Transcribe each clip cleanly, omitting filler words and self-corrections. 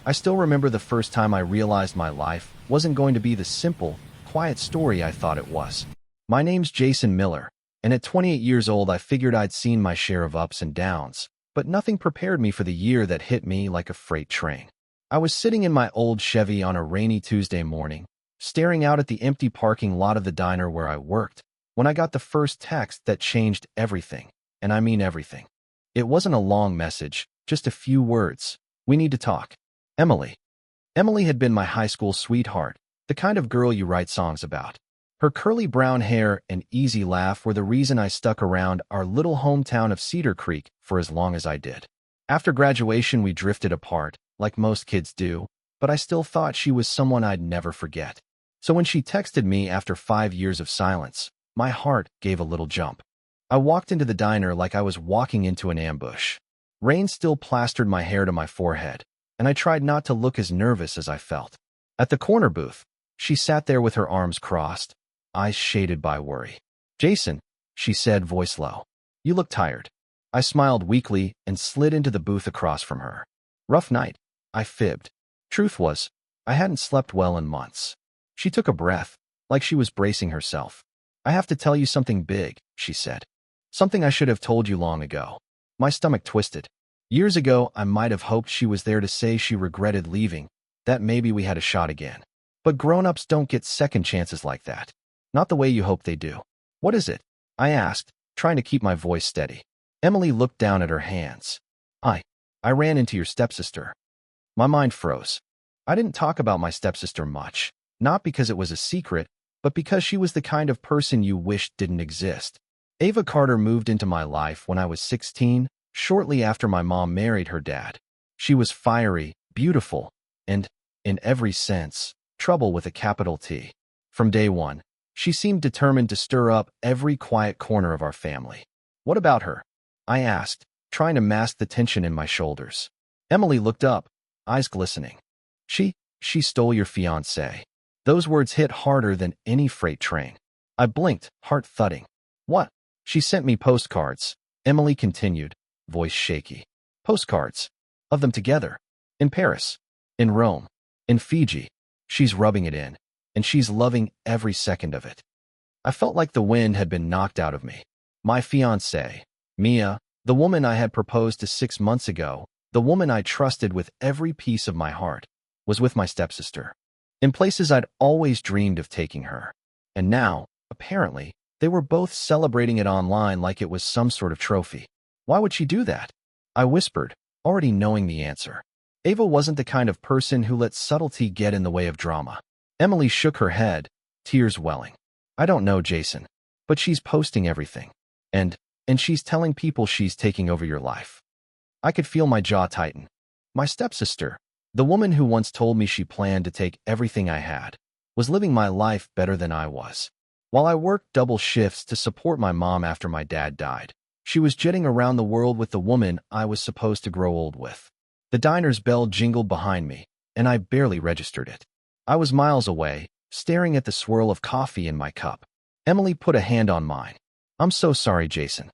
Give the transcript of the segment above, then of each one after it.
I still remember the first time I realized my life wasn't going to be the simple, quiet story I thought it was. My name's Jason Miller, and at 28 years old I figured I'd seen my share of ups and downs, but nothing prepared me for the year that hit me like a freight train. I was sitting in my old Chevy on a rainy Tuesday morning, staring out at the empty parking lot of the diner where I worked, when I got the first text that changed everything, and I mean everything. It wasn't a long message, just a few words. "We need to talk. Emily." Emily had been my high school sweetheart, the kind of girl you write songs about. Her curly brown hair and easy laugh were the reason I stuck around our little hometown of Cedar Creek for as long as I did. After graduation, we drifted apart, like most kids do, but I still thought she was someone I'd never forget. So when she texted me after 5 years of silence, my heart gave a little jump. I walked into the diner like I was walking into an ambush. Rain still plastered my hair to my forehead, and I tried not to look as nervous as I felt. At the corner booth, she sat there with her arms crossed, eyes shaded by worry. "Jason," she said, voice low. "You look tired." I smiled weakly and slid into the booth across from her. "Rough night," I fibbed. Truth was, I hadn't slept well in months. She took a breath, like she was bracing herself. "I have to tell you something big," she said. "Something I should have told you long ago." My stomach twisted. Years ago, I might have hoped she was there to say she regretted leaving, that maybe we had a shot again. But grown-ups don't get second chances like that. Not the way you hope they do. "What is it?" I asked, trying to keep my voice steady. Emily looked down at her hands. I ran into your stepsister." My mind froze. I didn't talk about my stepsister much, not because it was a secret, but because she was the kind of person you wished didn't exist. Ava Carter moved into my life when I was 16, shortly after my mom married her dad. She was fiery, beautiful, and, in every sense, trouble with a capital T. From day one, she seemed determined to stir up every quiet corner of our family. "What about her?" I asked, trying to mask the tension in my shoulders. Emily looked up, eyes glistening. She stole your fiancé." Those words hit harder than any freight train. I blinked, heart thudding. "What?" "She sent me postcards," Emily continued, voice shaky. "Postcards. Of them together. In Paris. In Rome. In Fiji. She's rubbing it in, and she's loving every second of it." I felt like the wind had been knocked out of me. My fiancée, Mia, the woman I had proposed to 6 months ago, the woman I trusted with every piece of my heart, was with my stepsister, in places I'd always dreamed of taking her. And now, apparently, they were both celebrating it online like it was some sort of trophy. Why would she do that? I whispered, already knowing the answer. Ava wasn't the kind of person who let subtlety get in the way of drama. Emily shook her head, tears welling. "I don't know, Jason, but she's posting everything. And she's telling people she's taking over your life." I could feel my jaw tighten. My stepsister, the woman who once told me she planned to take everything I had, was living my life better than I was. While I worked double shifts to support my mom after my dad died, she was jetting around the world with the woman I was supposed to grow old with. The diner's bell jingled behind me, and I barely registered it. I was miles away, staring at the swirl of coffee in my cup. Emily put a hand on mine. "I'm so sorry, Jason."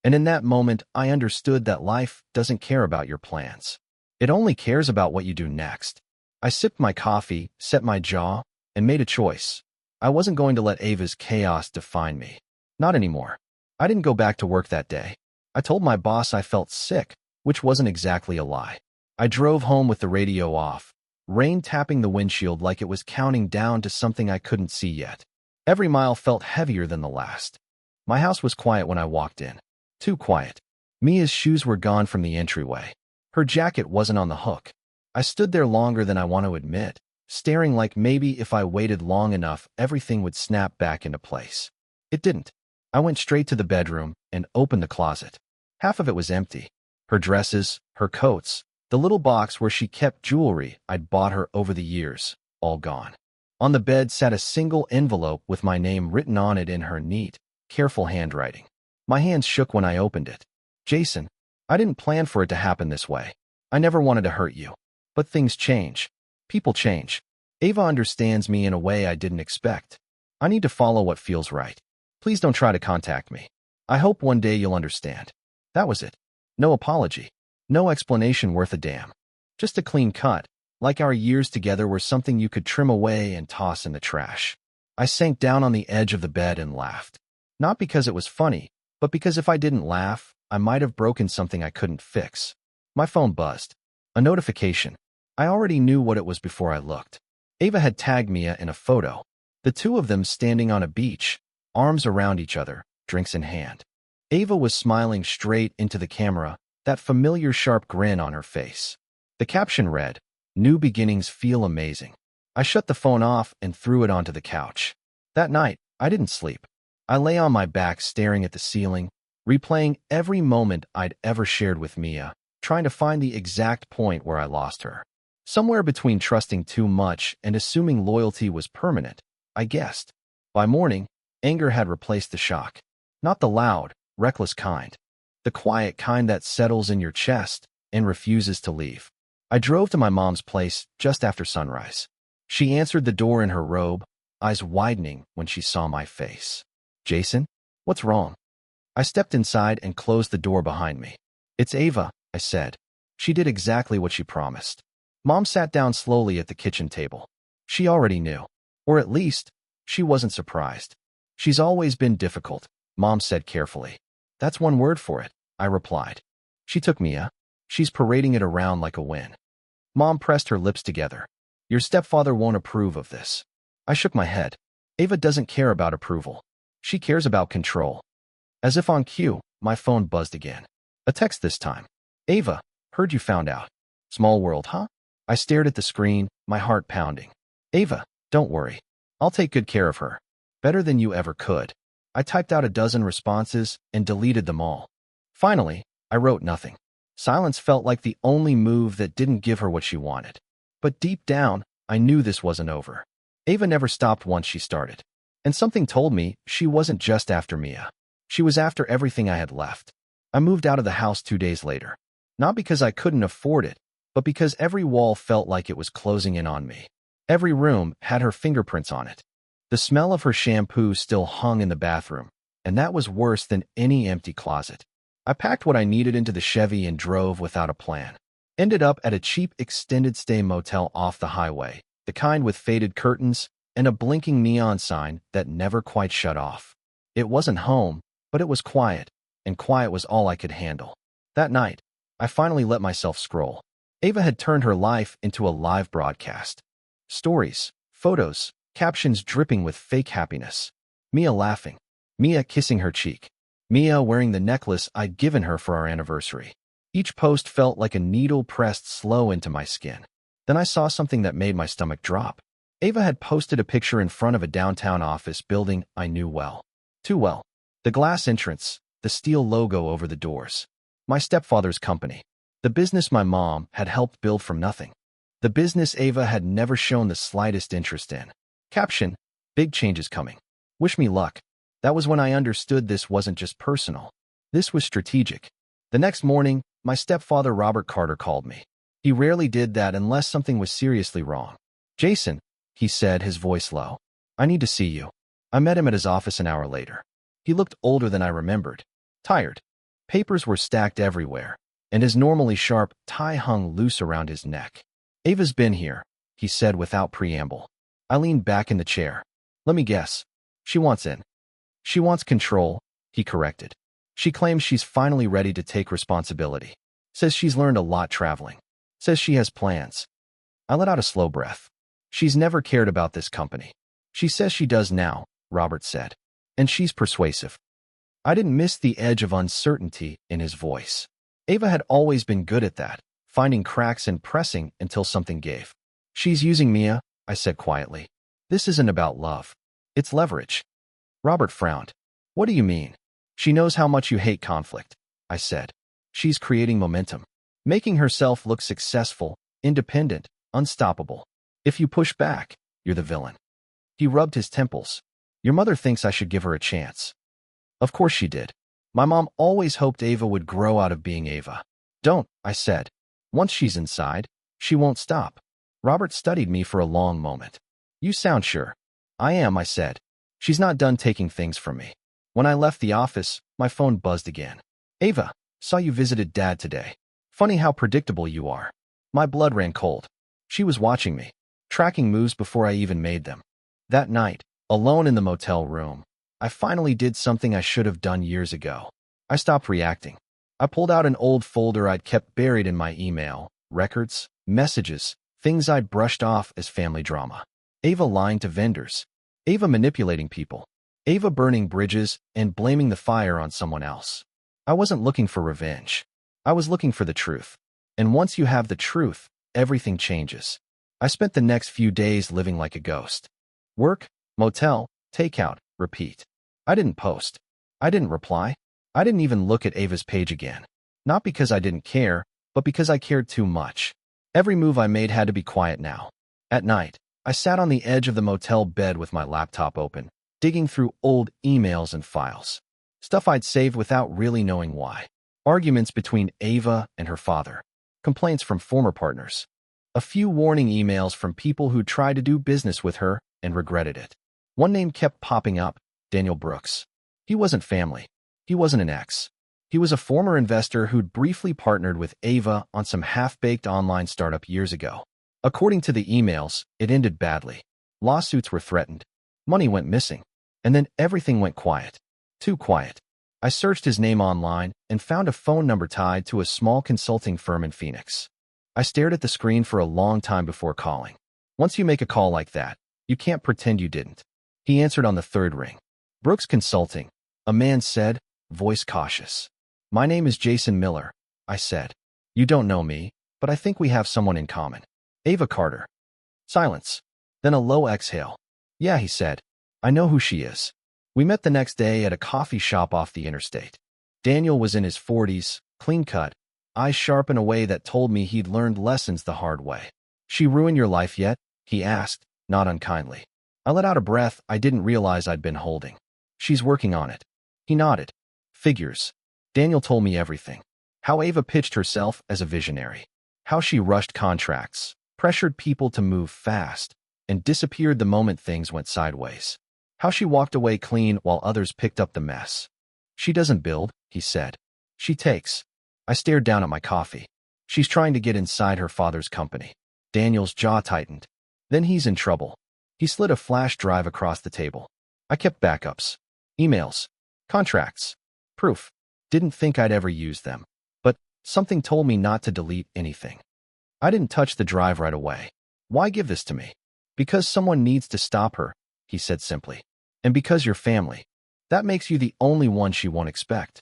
And in that moment, I understood that life doesn't care about your plans. It only cares about what you do next. I sipped my coffee, set my jaw, and made a choice. I wasn't going to let Ava's chaos define me. Not anymore. I didn't go back to work that day. I told my boss I felt sick, which wasn't exactly a lie. I drove home with the radio off, rain tapping the windshield like it was counting down to something I couldn't see yet. Every mile felt heavier than the last. My house was quiet when I walked in. Too quiet. Mia's shoes were gone from the entryway. Her jacket wasn't on the hook. I stood there longer than I want to admit, staring like maybe if I waited long enough, everything would snap back into place. It didn't. I went straight to the bedroom and opened the closet. Half of it was empty. Her dresses, her coats, the little box where she kept jewelry I'd bought her over the years, all gone. On the bed sat a single envelope with my name written on it in her neat, careful handwriting. My hands shook when I opened it. "Jason, I didn't plan for it to happen this way. I never wanted to hurt you. But things change. People change. Ava understands me in a way I didn't expect. I need to follow what feels right. Please don't try to contact me. I hope one day you'll understand." That was it. No apology. No explanation worth a damn. Just a clean cut, like our years together were something you could trim away and toss in the trash. I sank down on the edge of the bed and laughed. Not because it was funny, but because if I didn't laugh, I might have broken something I couldn't fix. My phone buzzed. A notification. I already knew what it was before I looked. Ava had tagged Mia in a photo. The two of them standing on a beach, arms around each other, drinks in hand. Ava was smiling straight into the camera, that familiar sharp grin on her face. The caption read, "New beginnings feel amazing." I shut the phone off and threw it onto the couch. That night, I didn't sleep. I lay on my back staring at the ceiling, replaying every moment I'd ever shared with Mia, trying to find the exact point where I lost her. Somewhere between trusting too much and assuming loyalty was permanent, I guessed. By morning, anger had replaced the shock. Not the loud, reckless kind. The quiet kind that settles in your chest and refuses to leave. I drove to my mom's place just after sunrise. She answered the door in her robe, eyes widening when she saw my face. "Jason, what's wrong?" I stepped inside and closed the door behind me. "It's Ava," I said. She did exactly what she promised. Mom sat down slowly at the kitchen table. She already knew. Or at least, she wasn't surprised. "She's always been difficult," Mom said carefully. "That's one word for it," I replied. "She took Mia. She's parading it around like a win." Mom pressed her lips together. "Your stepfather won't approve of this." I shook my head. Ava doesn't care about approval. She cares about control. As if on cue, my phone buzzed again. A text this time. "Ava, heard you found out." Small world, huh? I stared at the screen, my heart pounding. "Ava, don't worry. I'll take good care of her. Better than you ever could." I typed out a dozen responses and deleted them all. Finally, I wrote nothing. Silence felt like the only move that didn't give her what she wanted. But deep down, I knew this wasn't over. Ava never stopped once she started. And something told me she wasn't just after Mia. She was after everything I had left. I moved out of the house 2 days later. Not because I couldn't afford it, but because every wall felt like it was closing in on me. Every room had her fingerprints on it. The smell of her shampoo still hung in the bathroom, and that was worse than any empty closet. I packed what I needed into the Chevy and drove without a plan. Ended up at a cheap extended stay motel off the highway, the kind with faded curtains and a blinking neon sign that never quite shut off. It wasn't home, but it was quiet, and quiet was all I could handle. That night, I finally let myself scroll. Ava had turned her life into a live broadcast. Stories, photos, captions dripping with fake happiness. Mia laughing. Mia kissing her cheek. Mia wearing the necklace I'd given her for our anniversary. Each post felt like a needle pressed slow into my skin. Then I saw something that made my stomach drop. Ava had posted a picture in front of a downtown office building I knew well. Too well. The glass entrance, the steel logo over the doors. My stepfather's company. The business my mom had helped build from nothing. The business Ava had never shown the slightest interest in. Caption, "Big changes coming. Wish me luck." That was when I understood this wasn't just personal. This was strategic. The next morning, my stepfather Robert Carter called me. He rarely did that unless something was seriously wrong. "Jason," he said, his voice low. "I need to see you." I met him at his office an hour later. He looked older than I remembered. Tired. Papers were stacked everywhere, and his normally sharp tie hung loose around his neck. "Ava's been here," he said without preamble. I leaned back in the chair. "Let me guess. She wants in." "She wants control," he corrected. "She claims she's finally ready to take responsibility. Says she's learned a lot traveling. Says she has plans." I let out a slow breath. "She's never cared about this company." "She says she does now," Robert said. "And she's persuasive." I didn't miss the edge of uncertainty in his voice. Ava had always been good at that, finding cracks and pressing until something gave. "She's using Mia," I said quietly. "This isn't about love. It's leverage." Robert frowned. "What do you mean?" "She knows how much you hate conflict," I said. "She's creating momentum, making herself look successful, independent, unstoppable. If you push back, you're the villain." He rubbed his temples. "Your mother thinks I should give her a chance." Of course she did. My mom always hoped Ava would grow out of being Ava. "Don't," I said. "Once she's inside, she won't stop." Robert studied me for a long moment. "You sound sure." "I am," I said. "She's not done taking things from me." When I left the office, my phone buzzed again. "Ava, saw you visited Dad today. Funny how predictable you are." My blood ran cold. She was watching me, tracking moves before I even made them. That night, alone in the motel room, I finally did something I should have done years ago. I stopped reacting. I pulled out an old folder I'd kept buried in my email, records, messages, things I'd brushed off as family drama. Ava lying to vendors. Ava manipulating people. Ava burning bridges and blaming the fire on someone else. I wasn't looking for revenge. I was looking for the truth. And once you have the truth, everything changes. I spent the next few days living like a ghost. Work, motel, takeout, repeat. I didn't post. I didn't reply. I didn't even look at Ava's page again. Not because I didn't care, but because I cared too much. Every move I made had to be quiet now. At night, I sat on the edge of the motel bed with my laptop open, digging through old emails and files. Stuff I'd saved without really knowing why. Arguments between Ava and her father. Complaints from former partners. A few warning emails from people who tried to do business with her and regretted it. One name kept popping up, Daniel Brooks. He wasn't family. He wasn't an ex. He was a former investor who'd briefly partnered with Ava on some half-baked online startup years ago. According to the emails, it ended badly. Lawsuits were threatened. Money went missing. And then everything went quiet. Too quiet. I searched his name online and found a phone number tied to a small consulting firm in Phoenix. I stared at the screen for a long time before calling. Once you make a call like that, you can't pretend you didn't. He answered on the third ring. Brooks Consulting, a man said, voice cautious. My name is Jason Miller, I said. You don't know me, but I think we have someone in common. Ava Carter. Silence. Then a low exhale. Yeah, he said. I know who she is. We met the next day at a coffee shop off the interstate. Daniel was in his 40s, clean-cut, eyes sharp in a way that told me he'd learned lessons the hard way. She ruined your life yet? He asked, not unkindly. I let out a breath I didn't realize I'd been holding. She's working on it. He nodded. Figures. Daniel told me everything. How Ava pitched herself as a visionary. How she rushed contracts, pressured people to move fast, and disappeared the moment things went sideways. How she walked away clean while others picked up the mess. She doesn't build, he said. She takes. I stared down at my coffee. She's trying to get inside her father's company. Daniel's jaw tightened. Then he's in trouble. He slid a flash drive across the table. I kept backups. Emails. Contracts. Proof. Didn't think I'd ever use them. But something told me not to delete anything. I didn't touch the drive right away. Why give this to me? Because someone needs to stop her, he said simply. And because you're family. That makes you the only one she won't expect.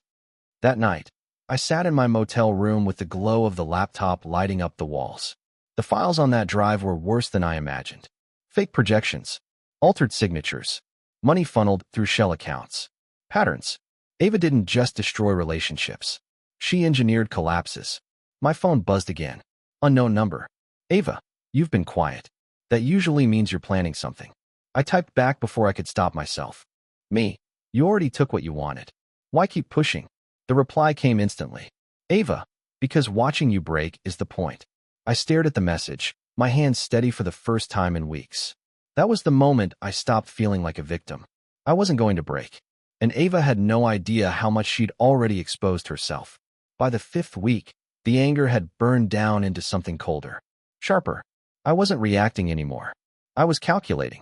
That night, I sat in my motel room with the glow of the laptop lighting up the walls. The files on that drive were worse than I imagined. Fake projections. Altered signatures. Money funneled through shell accounts. Patterns. Ava didn't just destroy relationships. She engineered collapses. My phone buzzed again. Unknown number. Ava, you've been quiet. That usually means you're planning something. I typed back before I could stop myself. Me, you already took what you wanted. Why keep pushing? The reply came instantly. Ava, because watching you break is the point. I stared at the message, my hands steady for the first time in weeks. That was the moment I stopped feeling like a victim. I wasn't going to break. And Ava had no idea how much she'd already exposed herself. By the 5th week, the anger had burned down into something colder. Sharper. I wasn't reacting anymore. I was calculating.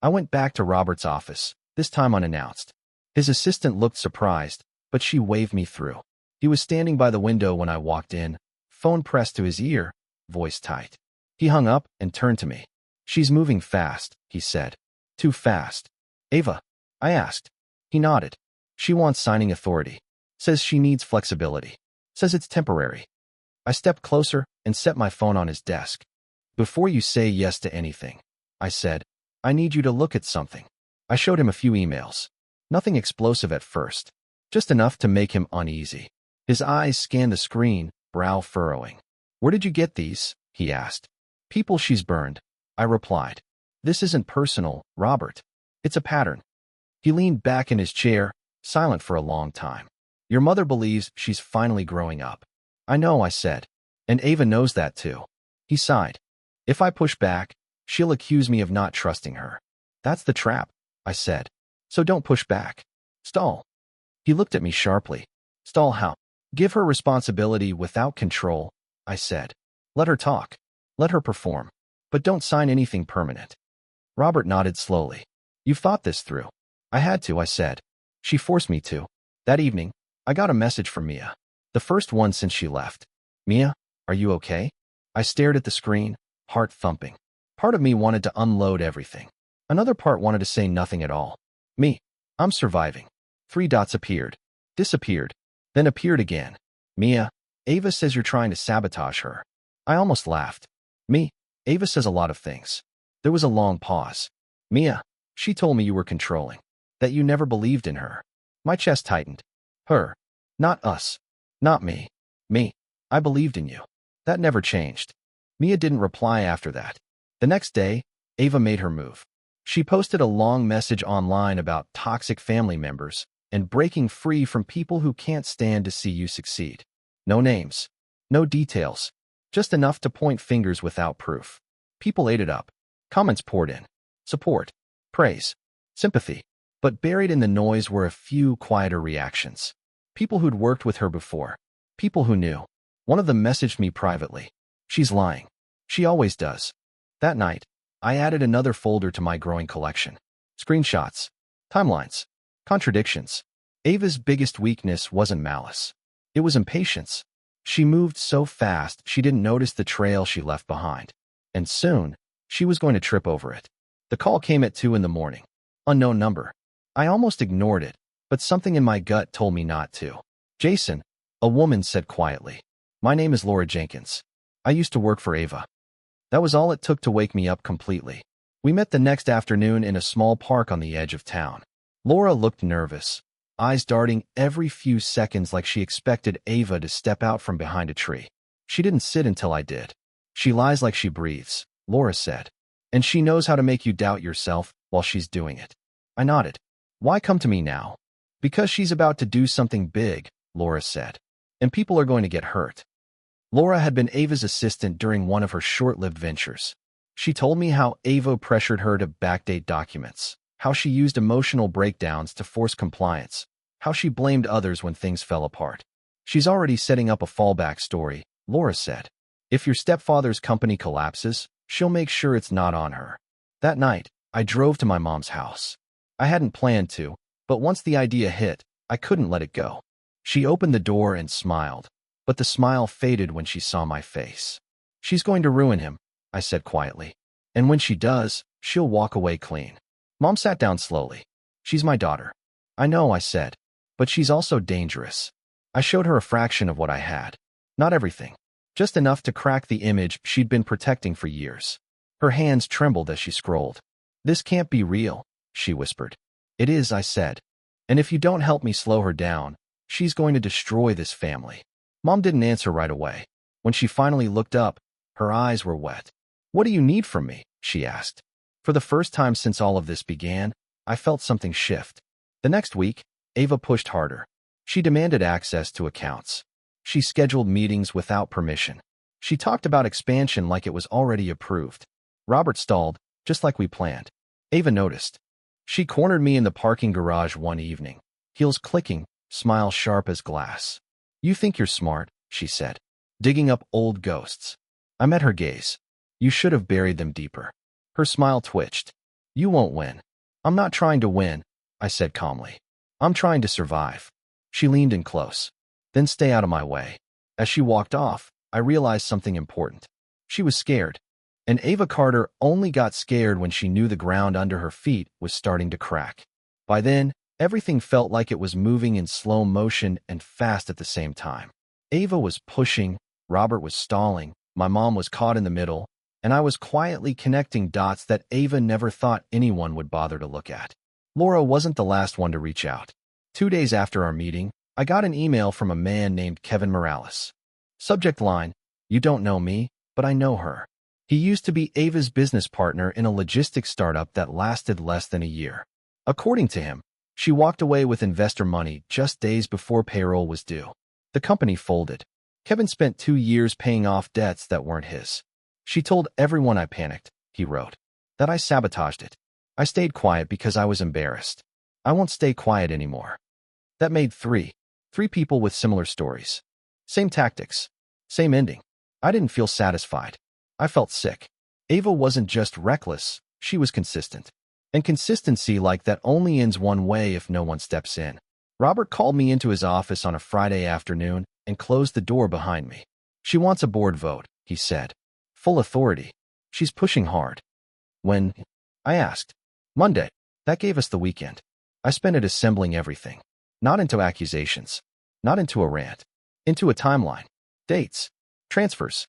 I went back to Robert's office, this time unannounced. His assistant looked surprised, but she waved me through. He was standing by the window when I walked in, phone pressed to his ear, voice tight. He hung up and turned to me. She's moving fast, he said. Too fast. Ava? I asked. He nodded. She wants signing authority. Says she needs flexibility. Says it's temporary. I stepped closer and set my phone on his desk. Before you say yes to anything, I said, I need you to look at something. I showed him a few emails. Nothing explosive at first. Just enough to make him uneasy. His eyes scanned the screen, brow furrowing. Where did you get these? He asked. People she's burned. I replied. This isn't personal, Robert. It's a pattern. He leaned back in his chair, silent for a long time. Your mother believes she's finally growing up. I know, I said. And Ava knows that too. He sighed. If I push back, she'll accuse me of not trusting her. That's the trap, I said. So don't push back. Stall. He looked at me sharply. Stall how? Give her responsibility without control, I said. Let her talk. Let her perform. but don't sign anything permanent. Robert nodded slowly. You've thought this through. I had to, I said. She forced me to. That evening, I got a message from Mia. The first one since she left. Mia, are you okay? I stared at the screen, heart thumping. Part of me wanted to unload everything. Another part wanted to say nothing at all. Me, I'm surviving. 3 dots appeared, disappeared, then appeared again. Mia, Ava says you're trying to sabotage her. I almost laughed. Me, Ava says a lot of things. There was a long pause. Mia, she told me you were controlling, that you never believed in her. My chest tightened. Her. Not us. Not me. Me. I believed in you. That never changed. Mia didn't reply after that. The next day, Ava made her move. She posted a long message online about toxic family members and breaking free from people who can't stand to see you succeed. No names. No details. Just enough to point fingers without proof. People ate it up. Comments poured in. Support. Praise. Sympathy. But buried in the noise were a few quieter reactions. People who'd worked with her before. People who knew. One of them messaged me privately. She's lying. She always does. That night, I added another folder to my growing collection. Screenshots. Timelines. Contradictions. Ava's biggest weakness wasn't malice. It was impatience. She moved so fast she didn't notice the trail she left behind. And soon, she was going to trip over it. The call came at 2 in the morning. Unknown number. I almost ignored it, but something in my gut told me not to. Jason, a woman said quietly. My name is Laura Jenkins. I used to work for Ava. That was all it took to wake me up completely. We met the next afternoon in a small park on the edge of town. Laura looked nervous, eyes darting every few seconds like she expected Ava to step out from behind a tree. She didn't sit until I did. She lies like she breathes, Laura said. And she knows how to make you doubt yourself while she's doing it. I nodded. Why come to me now? Because she's about to do something big, Laura said. And people are going to get hurt. Laura had been Ava's assistant during one of her short-lived ventures. She told me how Ava pressured her to backdate documents, how she used emotional breakdowns to force compliance, how she blamed others when things fell apart. She's already setting up a fallback story, Laura said. If your stepfather's company collapses, she'll make sure it's not on her. That night, I drove to my mom's house. I hadn't planned to, but once the idea hit, I couldn't let it go. She opened the door and smiled, but the smile faded when she saw my face. She's going to ruin him, I said quietly. And when she does, she'll walk away clean. Mom sat down slowly. She's my daughter. I know, I said, but she's also dangerous. I showed her a fraction of what I had. Not everything. Just enough to crack the image she'd been protecting for years. Her hands trembled as she scrolled. This can't be real, she whispered. It is, I said. And if you don't help me slow her down, she's going to destroy this family. Mom didn't answer right away. When she finally looked up, her eyes were wet. What do you need from me? She asked. For the first time since all of this began, I felt something shift. The next week, Ava pushed harder. She demanded access to accounts. She scheduled meetings without permission. She talked about expansion like it was already approved. Robert stalled, just like we planned. Ava noticed. She cornered me in the parking garage one evening, heels clicking, smile sharp as glass. You think you're smart, she said, digging up old ghosts. I met her gaze. You should have buried them deeper. Her smile twitched. You won't win. I'm not trying to win, I said calmly. I'm trying to survive. She leaned in close. Then stay out of my way. As she walked off, I realized something important. She was scared. And Ava Carter only got scared when she knew the ground under her feet was starting to crack. By then, everything felt like it was moving in slow motion and fast at the same time. Ava was pushing, Robert was stalling, my mom was caught in the middle, and I was quietly connecting dots that Ava never thought anyone would bother to look at. Laura wasn't the last one to reach out. 2 days after our meeting, I got an email from a man named Kevin Morales. Subject line, you don't know me, but I know her. He used to be Ava's business partner in a logistics startup that lasted less than a year. According to him, she walked away with investor money just days before payroll was due. The company folded. Kevin spent 2 years paying off debts that weren't his. She told everyone I panicked, he wrote, that I sabotaged it. I stayed quiet because I was embarrassed. I won't stay quiet anymore. That made three people with similar stories. Same tactics. Same ending. I didn't feel satisfied. I felt sick. Ava wasn't just reckless, she was consistent. And consistency like that only ends one way if no one steps in. Robert called me into his office on a Friday afternoon and closed the door behind me. She wants a board vote, he said. Full authority. She's pushing hard. When? I asked. Monday. That gave us the weekend. I spent it assembling everything. Not into accusations. Not into a rant. Into a timeline. Dates. Transfers.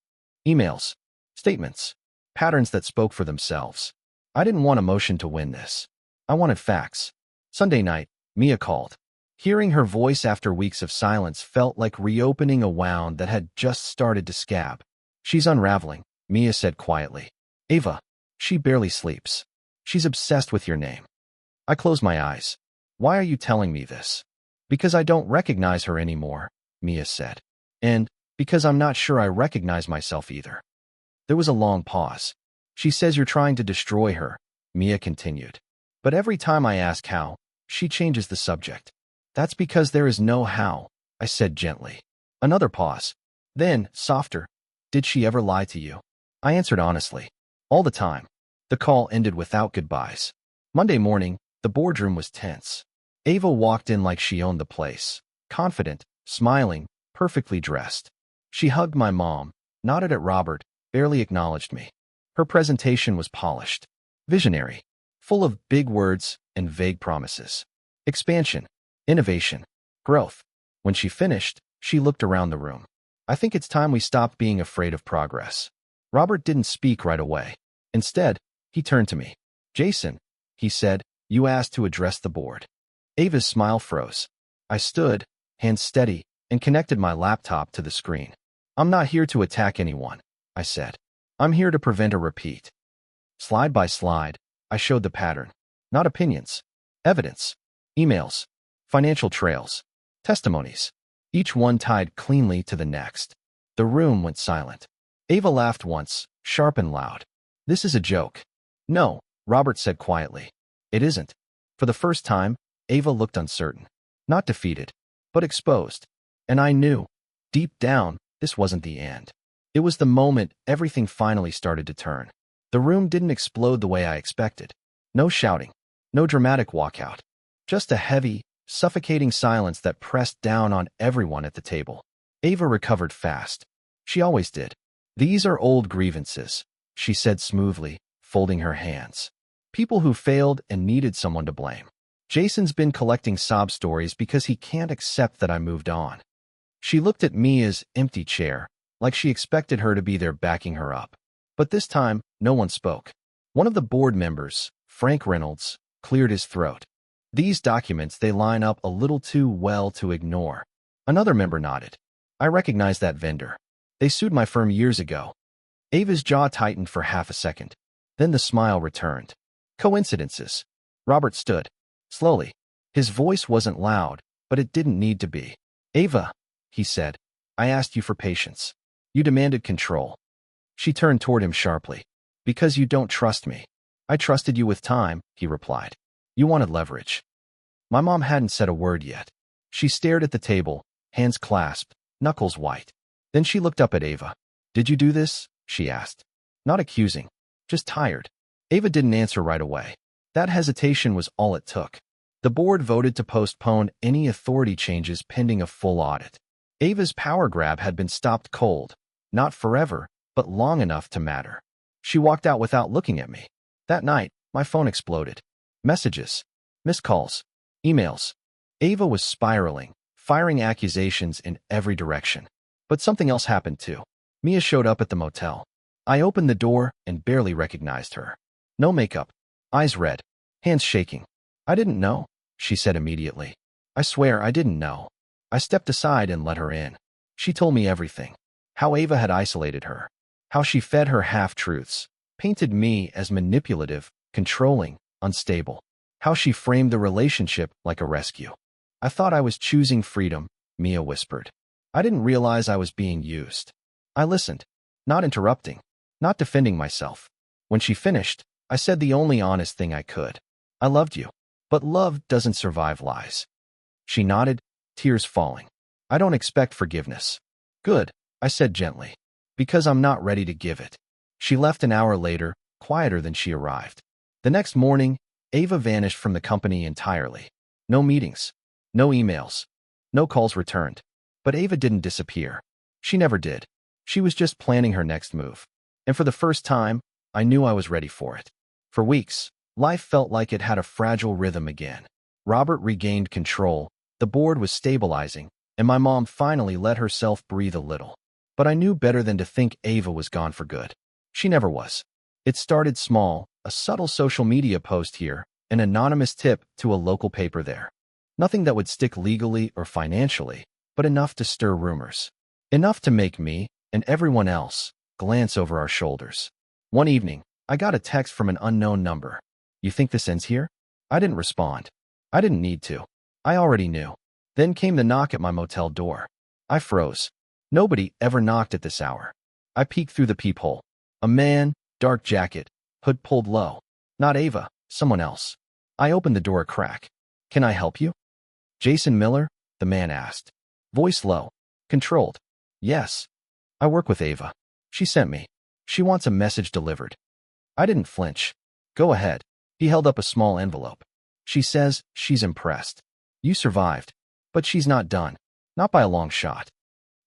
Emails. Statements. Patterns that spoke for themselves. I didn't want emotion to win this. I wanted facts. Sunday night, Mia called. Hearing her voice after weeks of silence felt like reopening a wound that had just started to scab. She's unraveling, Mia said quietly. Ava, she barely sleeps. She's obsessed with your name. I closed my eyes. Why are you telling me this? Because I don't recognize her anymore, Mia said. And because I'm not sure I recognize myself either. There was a long pause. She says you're trying to destroy her, Mia continued. But every time I ask how, she changes the subject. That's because there is no how, I said gently. Another pause. Then, softer. Did she ever lie to you? I answered honestly. All the time. The call ended without goodbyes. Monday morning, the boardroom was tense. Ava walked in like she owned the place. Confident, smiling, perfectly dressed. She hugged my mom, nodded at Robert, barely acknowledged me. Her presentation was polished. Visionary. Full of big words and vague promises. Expansion. Innovation. Growth. When she finished, she looked around the room. I think it's time we stopped being afraid of progress. Robert didn't speak right away. Instead, he turned to me. Jason, he said, you asked to address the board. Ava's smile froze. I stood, hands steady, and connected my laptop to the screen. I'm not here to attack anyone, I said. I'm here to prevent a repeat. Slide by slide, I showed the pattern. Not opinions. Evidence. Emails. Financial trails. Testimonies. Each one tied cleanly to the next. The room went silent. Ava laughed once, sharp and loud. This is a joke. No, Robert said quietly. It isn't. For the first time, Ava looked uncertain. Not defeated, but exposed. And I knew, deep down, this wasn't the end. It was the moment everything finally started to turn. The room didn't explode the way I expected. No shouting. No dramatic walkout. Just a heavy, suffocating silence that pressed down on everyone at the table. Ava recovered fast. She always did. These are old grievances, she said smoothly, folding her hands. People who failed and needed someone to blame. Jason's been collecting sob stories because he can't accept that I moved on. She looked at Mia's empty chair, like she expected her to be there backing her up. But this time, no one spoke. One of the board members, Frank Reynolds, cleared his throat. These documents, they line up a little too well to ignore. Another member nodded. I recognize that vendor. They sued my firm years ago. Ava's jaw tightened for half a second. Then the smile returned. Coincidences. Robert stood. Slowly. His voice wasn't loud, but it didn't need to be. Ava, he said, I asked you for patience. You demanded control. She turned toward him sharply. Because you don't trust me. I trusted you with time, he replied. You wanted leverage. My mom hadn't said a word yet. She stared at the table, hands clasped, knuckles white. Then she looked up at Ava. Did you do this? She asked. Not accusing, just tired. Ava didn't answer right away. That hesitation was all it took. The board voted to postpone any authority changes pending a full audit. Ava's power grab had been stopped cold, not forever, but long enough to matter. She walked out without looking at me. That night, my phone exploded. Messages, missed calls, emails. Ava was spiraling, firing accusations in every direction. But something else happened too. Mia showed up at the motel. I opened the door and barely recognized her. No makeup, eyes red, hands shaking. I didn't know, she said immediately. I swear I didn't know. I stepped aside and let her in. She told me everything. How Ava had isolated her. How she fed her half-truths, painted me as manipulative, controlling, unstable. How she framed the relationship like a rescue. I thought I was choosing freedom, Mia whispered. I didn't realize I was being used. I listened, not interrupting, not defending myself. When she finished, I said the only honest thing I could. I loved you. But love doesn't survive lies. She nodded, tears falling. I don't expect forgiveness. Good, I said gently. Because I'm not ready to give it. She left an hour later, quieter than she arrived. The next morning, Ava vanished from the company entirely. No meetings, no emails, no calls returned. But Ava didn't disappear. She never did. She was just planning her next move. And for the first time, I knew I was ready for it. For weeks, life felt like it had a fragile rhythm again. Robert regained control, the board was stabilizing, and my mom finally let herself breathe a little. But I knew better than to think Ava was gone for good. She never was. It started small, a subtle social media post here, an anonymous tip to a local paper there. Nothing that would stick legally or financially, but enough to stir rumors. Enough to make me, and everyone else, glance over our shoulders. One evening, I got a text from an unknown number. "You think this ends here?" I didn't respond. I didn't need to. I already knew. Then came the knock at my motel door. I froze. Nobody ever knocked at this hour. I peeked through the peephole. A man, dark jacket, hood pulled low. Not Ava, someone else. I opened the door a crack. "Can I help you?" "Jason Miller?" the man asked. Voice low. Controlled. "Yes. I work with Ava. She sent me. She wants a message delivered." I didn't flinch. "Go ahead." He held up a small envelope. "She says she's impressed. You survived. But she's not done. Not by a long shot."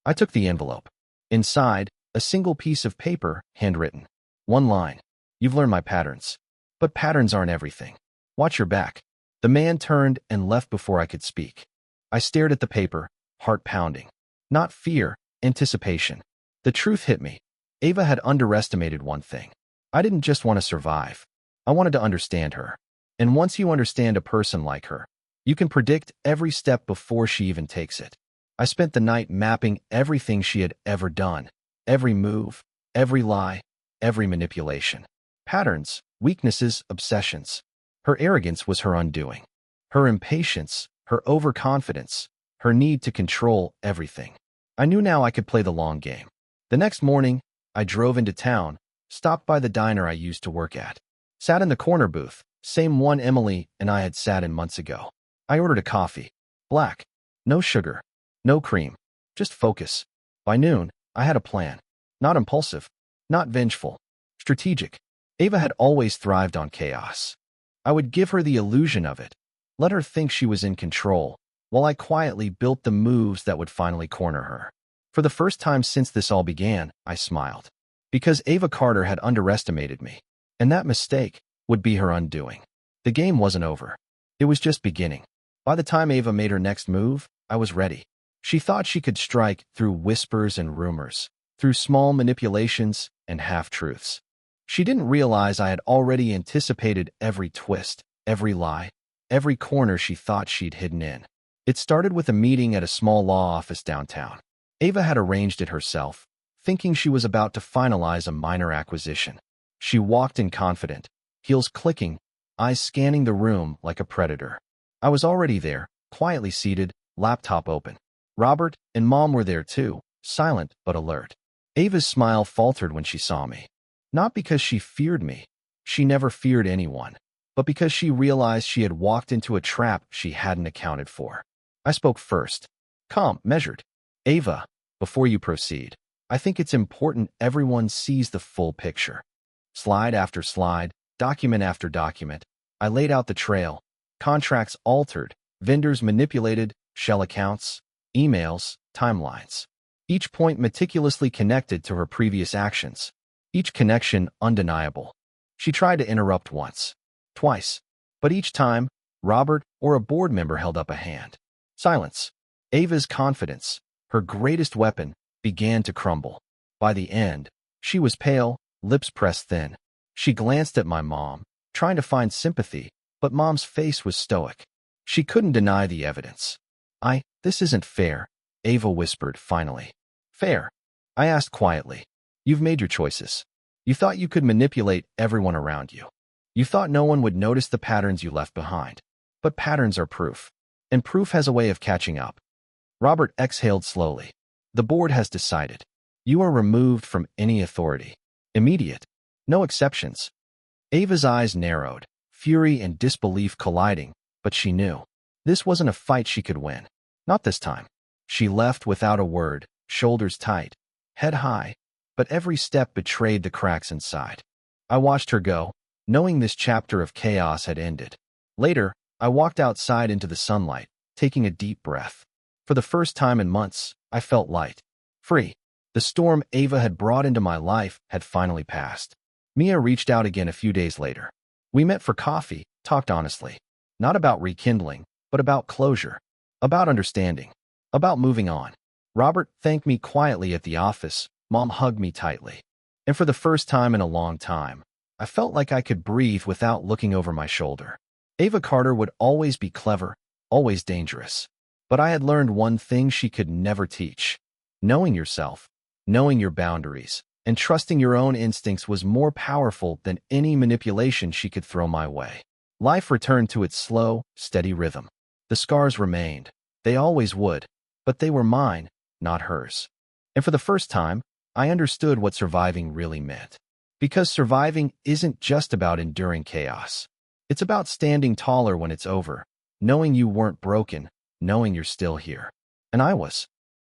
I took the envelope. Inside, a single piece of paper, handwritten. One line. "You've learned my patterns. But patterns aren't everything. Watch your back." The man turned and left before I could speak. I stared at the paper, heart pounding. Not fear, anticipation. The truth hit me. Ava had underestimated one thing. I didn't just want to survive. I wanted to understand her. And once you understand a person like her, you can predict every step before she even takes it. I spent the night mapping everything she had ever done. Every move, every lie, every manipulation. Patterns, weaknesses, obsessions. Her arrogance was her undoing. Her impatience, her overconfidence, her need to control everything. I knew now I could play the long game. The next morning, I drove into town, stopped by the diner I used to work at. Sat in the corner booth, same one Emily and I had sat in months ago. I ordered a coffee. Black. No sugar. No cream. Just focus. By noon, I had a plan. Not impulsive. Not vengeful. Strategic. Ava had always thrived on chaos. I would give her the illusion of it. Let her think she was in control, while I quietly built the moves that would finally corner her. For the first time since this all began, I smiled. Because Ava Carter had underestimated me. And that mistake would be her undoing. The game wasn't over. It was just beginning. By the time Ava made her next move, I was ready. She thought she could strike through whispers and rumors, through small manipulations and half-truths. She didn't realize I had already anticipated every twist, every lie, every corner she thought she'd hidden in. It started with a meeting at a small law office downtown. Ava had arranged it herself, thinking she was about to finalize a minor acquisition. She walked in confident, heels clicking, eyes scanning the room like a predator. I was already there, quietly seated, laptop open. Robert and Mom were there too, silent but alert. Ava's smile faltered when she saw me. Not because she feared me. She never feared anyone. But because she realized she had walked into a trap she hadn't accounted for. I spoke first. Calm, measured. "Ava, before you proceed, I think it's important everyone sees the full picture." Slide after slide, document after document, I laid out the trail. Contracts altered, vendors manipulated, shell accounts, emails, timelines. Each point meticulously connected to her previous actions. Each connection undeniable. She tried to interrupt once, twice, but each time, Robert or a board member held up a hand. Silence. Ava's confidence, her greatest weapon, began to crumble. By the end, she was pale, lips pressed thin. She glanced at my mom, trying to find sympathy, but Mom's face was stoic. She couldn't deny the evidence. This isn't fair," Ava whispered finally. "Fair?" I asked quietly. "You've made your choices. You thought you could manipulate everyone around you. You thought no one would notice the patterns you left behind. But patterns are proof. And proof has a way of catching up." Robert exhaled slowly. "The board has decided. You are removed from any authority. Immediate. No exceptions." Ava's eyes narrowed, fury and disbelief colliding, but she knew. This wasn't a fight she could win. Not this time. She left without a word, shoulders tight, head high. but every step betrayed the cracks inside. I watched her go, knowing this chapter of chaos had ended. Later, I walked outside into the sunlight, taking a deep breath. For the first time in months, I felt light. Free. The storm Ava had brought into my life had finally passed. Mia reached out again a few days later. We met for coffee, talked honestly. Not about rekindling, but about closure. About understanding. About moving on. Robert thanked me quietly at the office. Mom hugged me tightly. And for the first time in a long time, I felt like I could breathe without looking over my shoulder. Ava Carter would always be clever, always dangerous. But I had learned one thing she could never teach. Knowing yourself, knowing your boundaries, and trusting your own instincts was more powerful than any manipulation she could throw my way. Life returned to its slow, steady rhythm. The scars remained. They always would. But they were mine, not hers. And for the first time, I understood what surviving really meant. Because surviving isn't just about enduring chaos. It's about standing taller when it's over, knowing you weren't broken, knowing you're still here. And I was.